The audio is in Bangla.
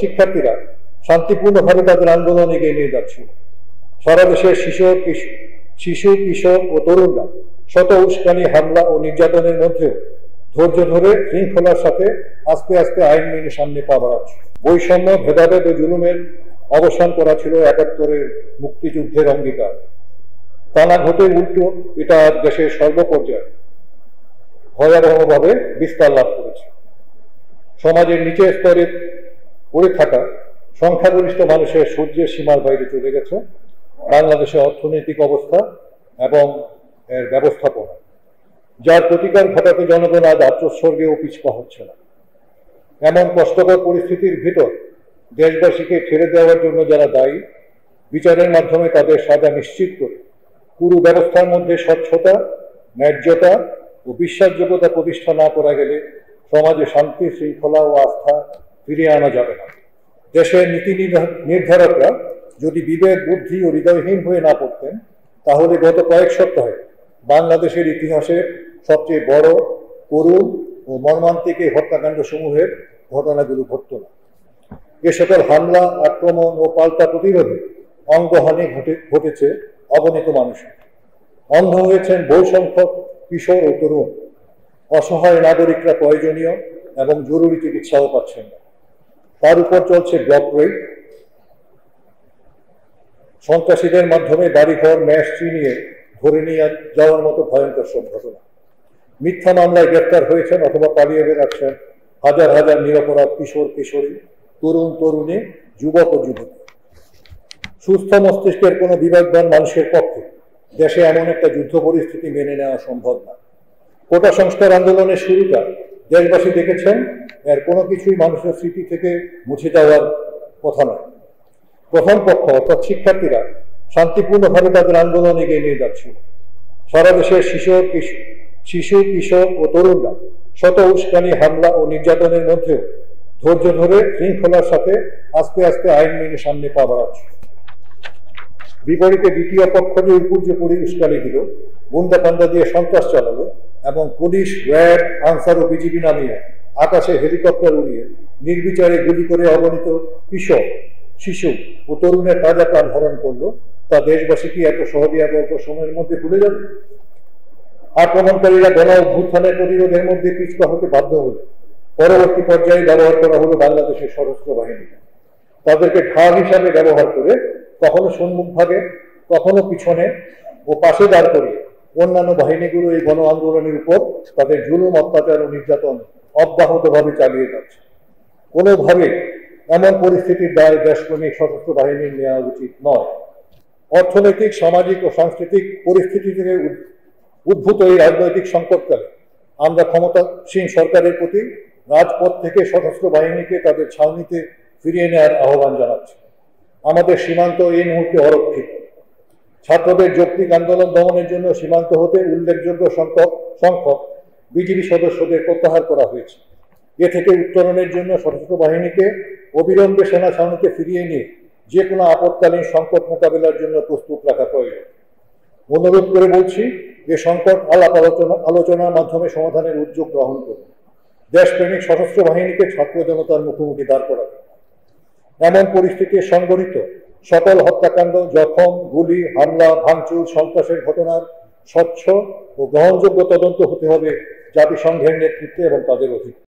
শিক্ষার্থীরা শান্তিপূর্ণভাবে তাদের আন্দোলন এগিয়ে নিয়ে যাচ্ছিল। সারা দেশের শিশু কিশোর ও তরুণরা শত উস্কানি, হামলা ও নির্যাতনের মধ্যেও ধৈর্য ধরে শৃঙ্খলার সাথে আস্তে আস্তে আইন মেনে সামনে পা বাড়াচ্ছে। বৈষম্য, ভেদাভেদ ও জুলুমের অবসান করা ছিল ৭১-এর মুক্তিযুদ্ধের অঙ্গীকার। তা না ঘটে উল্টো এটা দেশের সর্বপর্যায়ে ভয়াবহভাবে বিস্তার লাভ করেছে। সমাজের নিচের স্তরে পড়ে থাকা সংখ্যাগরিষ্ঠ মানুষের সহ্যের সীমার বাইরে চলে গেছে বাংলাদেশের অর্থনৈতিক অবস্থা এবং এর ব্যবস্থাপনা, যার প্রতিকার ঘটাতে জনগণ আজ আত্মোৎসর্গেও পিছপা হচ্ছে না। এমন কষ্টকর পরিস্থিতির ভিতর দেশবাসীকে ছেড়ে দেওয়ার জন্য যারা দায়ী, বিচারের মাধ্যমে তাদের সাজা নিশ্চিত করে পুরো ব্যবস্থার মধ্যে স্বচ্ছতা, ন্যায্যতা ও বিশ্বাসযোগ্যতা প্রতিষ্ঠা না করা গেলে সমাজে শান্তি, শৃঙ্খলা ও আস্থা ফিরিয়ে আনা যাবে না। দেশের নীতি নির্ধারকরা যদি বিবেক, বুদ্ধি ও হৃদয়হীন হয়ে না পড়তেন, তাহলে গত কয়েক সপ্তাহে বাংলাদেশের ইতিহাসের সবচেয়ে বড়, করুণ ও মর্মান্তিক এই হত্যাকাণ্ড সমূহের ঘটনাগুলো ঘটত না। এ সকল হামলা, আক্রমণ ও পাল্টা প্রতিরোধে অঙ্গহানি ঘটেছে অগণিত মানুষের। অন্ধ হয়েছেন বহু সংখ্যক কিশোর ও তরুণ। অসহায় নাগরিকরা প্রয়োজনীয় এবং জরুরি চিকিৎসাও পাচ্ছেন না। তার উপর চলছে ব্লক রেড, সন্ত্রাসীদের মাধ্যমে বাড়িঘর ম্যাশ চিনিয়ে ধরে নিয়ে যাওয়ার মতো ভয়ঙ্কর সব ঘটনা। মিথ্যা মামলায় গ্রেপ্তার হয়েছেন অথবা পালিয়ে বেড়াচ্ছেন হাজার হাজার নিরপরাধ কিশোর কিশোরী, তরুণ তরুণী, যুবক ও যুবতী। সুস্থ মস্তিষ্কের কোনো বিবেকবান মানুষের পক্ষে দেশে এমন একটা যুদ্ধ পরিস্থিতি মেনে নেওয়া সম্ভব না। কোটা সংস্কার আন্দোলনের শুরুটা দেশবাসী দেখেছেন, এর কোনো কিছুই মানুষের স্মৃতি থেকে মুছে যাওয়ার কথা নয়। প্রথম পক্ষ অর্থাৎ শিক্ষার্থীরা শান্তিপূর্ণভাবে তাদের আন্দোলন এগিয়ে নিয়ে যাচ্ছিল। সারা দেশের শিশু কিশোর ও তরুণরা শত উস্কানি, হামলা ও নির্যাতনের মধ্যেও ধৈর্য ধরে শৃঙ্খলার সাথে আস্তে আস্তে আইন মেনে সামনে পা বাড়াচ্ছে। বিপরীতে দ্বিতীয় পক্ষ যে উপর্যুপরি উস্কানি দিল, গুন্ডাপান্ডা দিয়ে সন্ত্রাস চালালো এবং পুলিশ, র্যাব, আনসার ও বিজিবি নামিয়ে আকাশে হেলিকপ্টার উড়িয়ে নির্বিচারে গুলি করে অগণিত কিশোর, শিশু ও তরুণের তাজা প্রাণ হরণ করলো, তা দেশবাসী কি এত সহজে অল্প সময়ের মধ্যে ভুলে যাবে? আক্রমণকারীরা গণ অভ্যুত্থানের প্রতিরোধের মধ্যে পিছপা হতে বাধ্য হলো। পরবর্তী পর্যায়ে ব্যবহার করা হলো বাংলাদেশের সশস্ত্র বাহিনী। তাদেরকে ঢাল হিসাবে ব্যবহার করে কখনো সম্মুখ ভাগে, কখনো পিছনে ও পাশে দাঁড় করিয়ে অন্যান্য বাহিনীগুলো এই গণ আন্দোলনের উপর তাদের জুলুম, অত্যাচার ও নির্যাতন অব্যাহতভাবে চালিয়ে যাচ্ছে। কোনোভাবে এমন পরিস্থিতির দায় দেশপ্রেমিক সশস্ত্র বাহিনীর নেওয়া উচিত নয়। অর্থনৈতিক, সামাজিক ও সাংস্কৃতিক পরিস্থিতি থেকে উদ্ভূত এই রাজনৈতিক সংকটকালে আমরা ক্ষমতাসীন সরকারের প্রতি রাজপথ থেকে সশস্ত্র বাহিনীকে তাদের ছাউনিতে ফিরিয়ে নেওয়ার আহ্বান জানাচ্ছি। আমাদের সীমান্ত এই মুহূর্তে অরক্ষিত। ছাত্রদের যৌক্তিক আন্দোলন দমনের জন্য সীমান্ত হতে উল্লেখযোগ্য সংখ্যক বিজিবি সদস্যদের প্রত্যাহার করা হয়েছে। এ থেকে উত্তরণের জন্য সশস্ত্র বাহিনীকে অবিলম্বে সেনা ছাউনিতে ফিরিয়ে নিয়ে যে কোনো আপৎকালীন সংকট মোকাবেলার জন্য প্রস্তুত রাখা প্রয়োজন। অনুরোধ করে বলছি, এ সংকট আলোচনার মাধ্যমে সমাধানের উদ্যোগ গ্রহণ করুন। দেশপ্রেমিক সশস্ত্র বাহিনীকে ছাত্র জনতার মুখোমুখি দাঁড় করাবে। এমন পরিস্থিতি সংঘটিত সকল হত্যাকাণ্ড, জখম, গুলি, হামলা, ভাঙচুর, সন্ত্রাসের ঘটনার স্বচ্ছ ও গ্রহণযোগ্য তদন্ত হতে হবে জাতিসংঘের নেতৃত্বে এবং তাদের অধীনে।